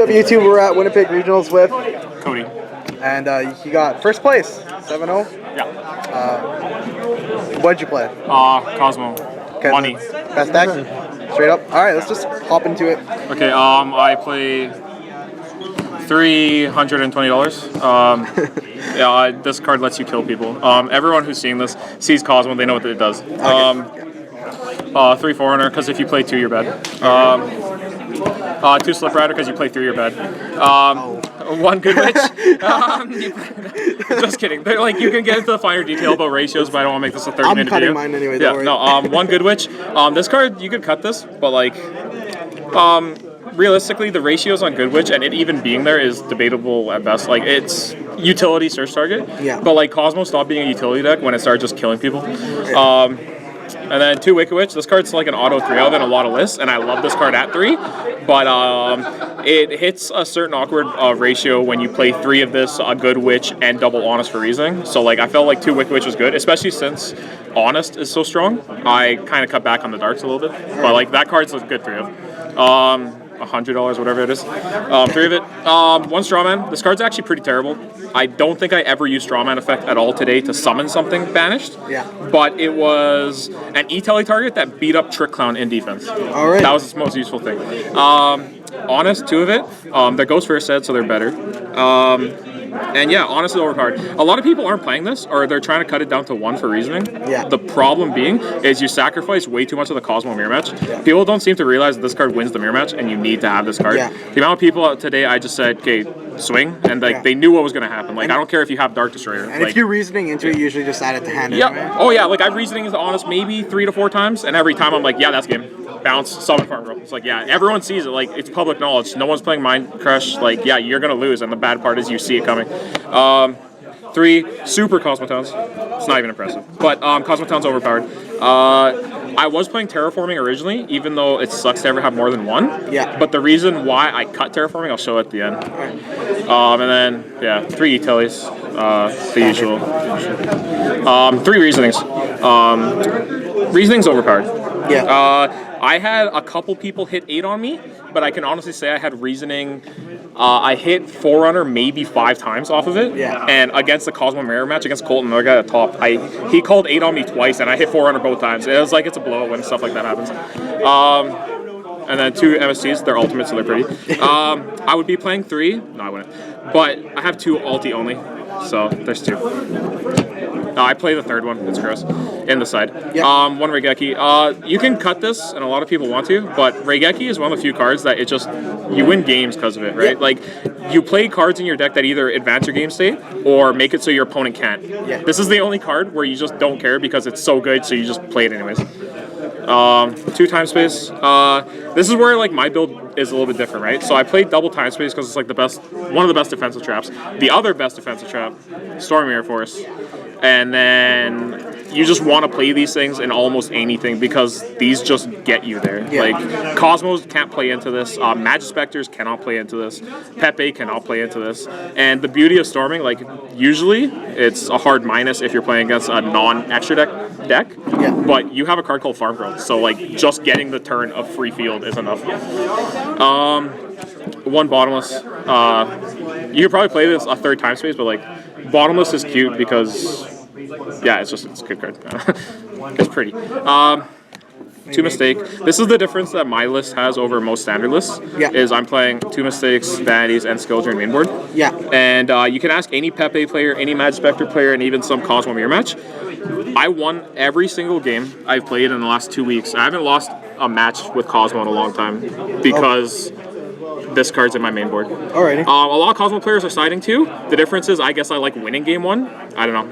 What's up, YouTube? We're at Winnipeg Regionals with Cody. And he got first place, 7-0. Yeah. What'd you play? Kozmo. Okay, Money. Best deck? Straight up? Alright, let's just hop into it. Okay, I play $320. Yeah, this card lets you kill people. Everyone who's seeing this sees Kozmo, they know what it does. 3/4 because if you play 2, you're bad. 2 Slip Rider because you play 3, you're bad. 1 Good Witch. Just kidding. They're, like, you can get into the finer detail about ratios, but I don't want to make this a 30-minute video. I'm cutting mine anyway. Yeah, no. 1 Good Witch. This card, you could cut this, but like, realistically, the ratios on Good Witch and it even being there is debatable at best. Like, it's utility search target. Yeah. But like, Kozmo stopped being a utility deck when it started just killing people. And then 2 Wicked Witch. This card's like an auto 3-0 in a lot of lists, and I love this card at 3. But it hits a certain awkward ratio when you play 3 of this, a Good Witch, and double Honest for Reasoning. So like, I felt like 2 Wicked Witch was good, especially since Honest is so strong. I kind of cut back on the darks a little bit, but like, that card's a good 3-0. $100, whatever it is. 3 of it. 1 Strawman. This card's actually pretty terrible. I don't think I ever used Strawman effect at all today to summon something banished. Yeah. But it was an E-Telly target that beat up Trick Clown in defense. Alright. That was its most useful thing. Honest, 2 of it. They're Ghost First Ed, so they're better. And yeah, Honest is overpowered. A lot of people aren't playing this, or they're trying to cut it down to 1 for reasoning. Yeah. The problem being is you sacrifice way too much of the Kozmo mirror match. Yeah. People don't seem to realize that this card wins the mirror match, and you need to have this card. Yeah. The amount of people today, I just said, okay, swing, and like, they knew what was going to happen. Like, I don't care if you have Dark Destroyer. And like, if you're reasoning into it, you usually just add it to hand. Yeah. Anyway. Oh yeah. Like, I've reasoning into Honest maybe 3 to 4 times, and every time I'm like, yeah, that's game. Bounce, summon farm girl. It's like, yeah, everyone sees it. Like, it's public knowledge. No one's playing Mind Crush. Like, yeah, you're gonna lose, and the bad part is you see it coming. 3 super Cosmotowns. It's not even impressive, but Cosmotowns overpowered. I was playing Terraforming originally, even though it sucks to ever have more than 1. Yeah. But the reason why I cut Terraforming, I'll show at the end. And then yeah, 3 E-Tellies, the usual. 3 Reasonings. Reasoning's overpowered. Yeah. I had a couple people hit 8 on me, but I can honestly say I had Reasoning. I hit Forerunner maybe 5 times off of it. Yeah. And against the Kozmo Mirror match against Colton, another guy at top, he called 8 on me twice, and I hit Forerunner both times. It was like, it's a blowout when stuff like that happens. And then 2 MSTs, they're ultimate, so they're pretty. I would be playing 3. No, I wouldn't. But I have 2 ulti only, so there's 2. I play the 3rd one. It's gross. In the side. Yep. 1 Raigeki. You can cut this, and a lot of people want to, but Raigeki is one of the few cards that you win games because of it, right? Yep. Like, you play cards in your deck that either advance your game state or make it so your opponent can't. Yeah. This is the only card where you just don't care because it's so good, so you just play it anyways. 2 Time Space. This is where like my build is a little bit different, right? So I played double Time Space because it's like one of the best defensive traps. The other best defensive trap, Storm Mirror Force. And then you just want to play these things in almost anything because these just get you there. Yeah. Like, Cosmos can't play into this. Magispectors cannot play into this. Pepe cannot play into this. And the beauty of Storming, like, usually it's a hard minus if you're playing against a non-extra deck. Yeah. But you have a card called Farm Growth, so like, just getting the turn of free field is enough. 1 Bottomless. You could probably play this a 3rd Time Space, but like, Bottomless is cute because, yeah, it's a good card. It's pretty. 2 Mistake. This is the difference that my list has over most standard lists. Yeah. Is I'm playing 2 Mistakes, Vanities, and Skill during main board. Yeah. And you can ask any Pepe player, any Magispector player, and even some Kozmo Mirror match. I won every single game I've played in the last 2 weeks. I haven't lost a match with Kozmo in a long time because this card's in my main board. Alrighty. A lot of Kozmo players are siding too. The difference is, I guess I like winning game 1. I don't know.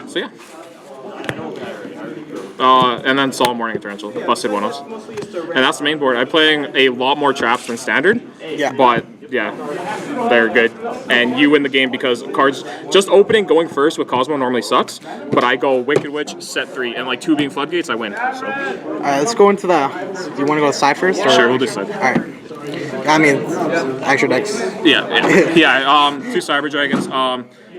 So yeah. And then Solemn Warning and Torrential. Busted 1-0s. And that's the main board. I'm playing a lot more traps than standard. Yeah. But yeah, they're good. And you win the game because cards just opening going first with Kozmo normally sucks. But I go Wicked Witch, set 3, and like 2 being floodgates, I win. So. Alright, let's go into the. Do you want to go side first? Or? Sure, we'll do side. Alright. I mean, extra decks. Yeah. 2 Cyber Dragons.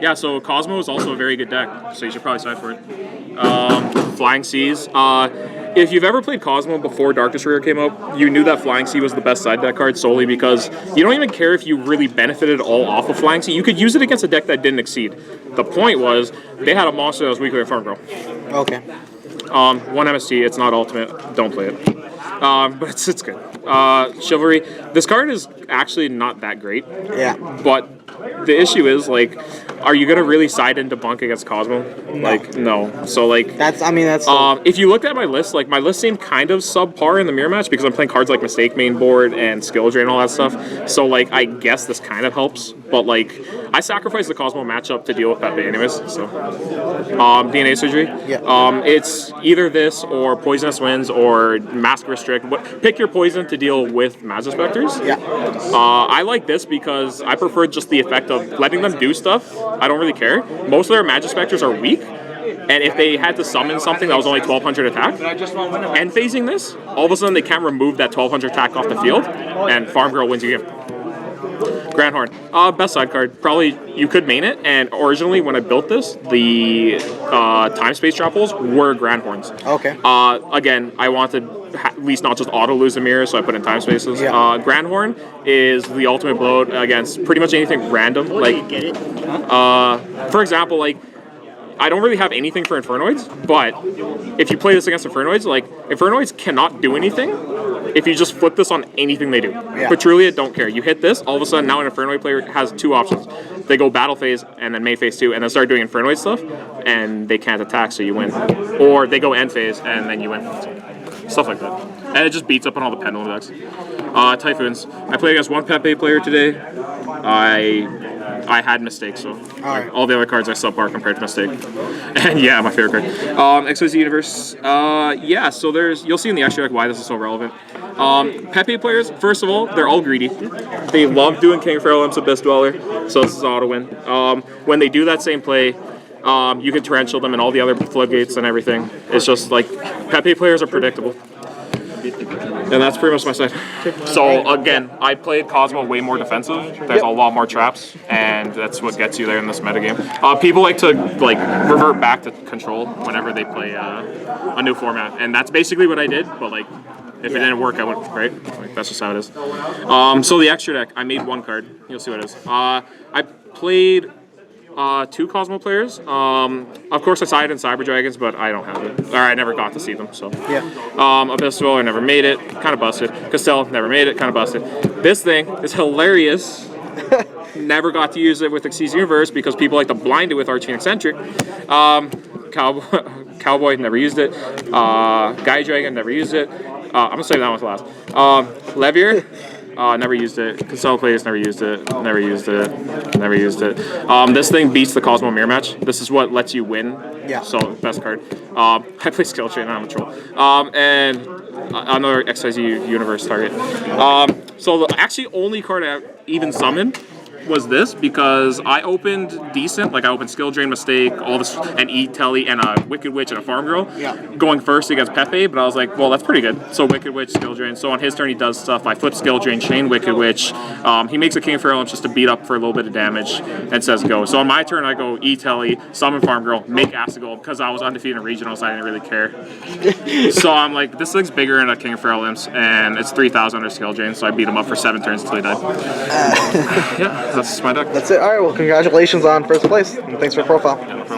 Yeah, so Kozmo is also a very good deck, so you should probably side for it. Flying Seas. If you've ever played Kozmo before Darkest Rear came out, you knew that Flying Sea was the best side deck card solely because you don't even care if you really benefited all off of Flying Sea. You could use it against a deck that didn't exceed. The point was, they had a monster that was weaker than Farm Girl. Okay. One MST, it's not ultimate, don't play it. But it's good. Chivalry. This card is actually not that great. Yeah. But the issue is, like, are you gonna really side into Bunk against Kozmo? No. Like, no. So, like, That's. if you looked at my list, like, my list seemed kind of subpar in the mirror match because I'm playing cards like Mistake Main Board and Skill Drain and all that stuff. So, like, I guess this kind of helps. But, like, I sacrificed the Kozmo matchup to deal with Pepe anyways. So, DNA Surgery. Yeah. It's either this or Poisonous Winds or Mask Restrict. Pick your poison to deal with Magispectors. Yeah. I like this because I prefer just the effect of letting them do stuff. I don't really care. Most of their Magispectors are weak, and if they had to summon something that was only 1200 attack, and phasing this, all of a sudden they can't remove that 1200 attack off the field, and Farm Girl wins you game. Grand Horn. Best side card. Probably you could main it, and originally when I built this, the time space drop holes were Grand Horns. Okay. Again, I wanted at least not just auto lose the mirror, so I put in time spaces. Yeah. Grand Horn is the ultimate blow against pretty much anything random. Like, for example, like, I don't really have anything for Infernoids, but if you play this against Infernoids, like, Infernoids cannot do anything if you just flip this on anything they do. Yeah. Petrulia, don't care. You hit this, all of a sudden now an Infernoid player has two options. They go battle phase and then main phase 2 and then start doing Infernoid stuff, and they can't attack, so you win. Or they go end phase and then you win. Stuff like that. And it just beats up on all the Pendulum decks. Typhoons. I played against one Pepe player today. I had Mistake, so all the other cards are subpar compared to Mistake. And yeah, my favorite card. XYZ Universe. Yeah, so you'll see in the extra deck why this is so relevant. Pepe players, first of all, they're all greedy. They love doing King Feral Imps Abyss Dweller, so this is auto win. When they do that same play, you can torrential them and all the other floodgates and everything. It's just like Pepe players are predictable. And that's pretty much my side. So again, I played Kozmo way more defensive. There's a lot more traps, and that's what gets you there in this metagame. People like to revert back to control whenever they play a new format, and that's basically what I did. But like, if it didn't work, I wouldn't. Right? Like, that's just how it is. So the extra deck, I made one card. You'll see what it is. I played 2 Kozmo players. Of course, I sided in Cyber Dragons, but I don't have it. Or I never got to see them, so. Yeah. Abyssal, I never made it. Kind of busted. Castell, never made it. Kind of busted. This thing is hilarious. Never got to use it with Xyz Universe because people like to blind it with Archie and Eccentric. Cowboy, never used it. Guy Dragon, never used it. I'm going to say that one for last. Levier. Never used it. Castell Plays, never used it. Never used it. Never used it. This thing beats the Kozmo Mirror Match. This is what lets you win. Yeah. So, best card. I play Skill Chain, I'm a troll. And another XYZ Universe target. So, the actually only card I even summoned was this because I opened decent, like I opened Skill Drain, Mistake, all this, and E-Telly, and a Wicked Witch and a Farm Girl, going first against Pepe, but I was like, well, that's pretty good. So Wicked Witch, Skill Drain, so on his turn he does stuff, I flip Skill Drain, chain Wicked Witch, he makes a King of Feral Imps just to beat up for a little bit of damage, and says go. So on my turn I go E-Telly, summon Farm Girl, make Astigol, because I was undefeated in regionals, I didn't really care. So I'm like, this thing's bigger than a King of Feral Imps, and it's 3,000 under Skill Drain, so I beat him up for 7 turns until he died. Yeah. That's my deck. That's it. All right. Well, congratulations on first place, and thanks for profile. Yeah, no problem.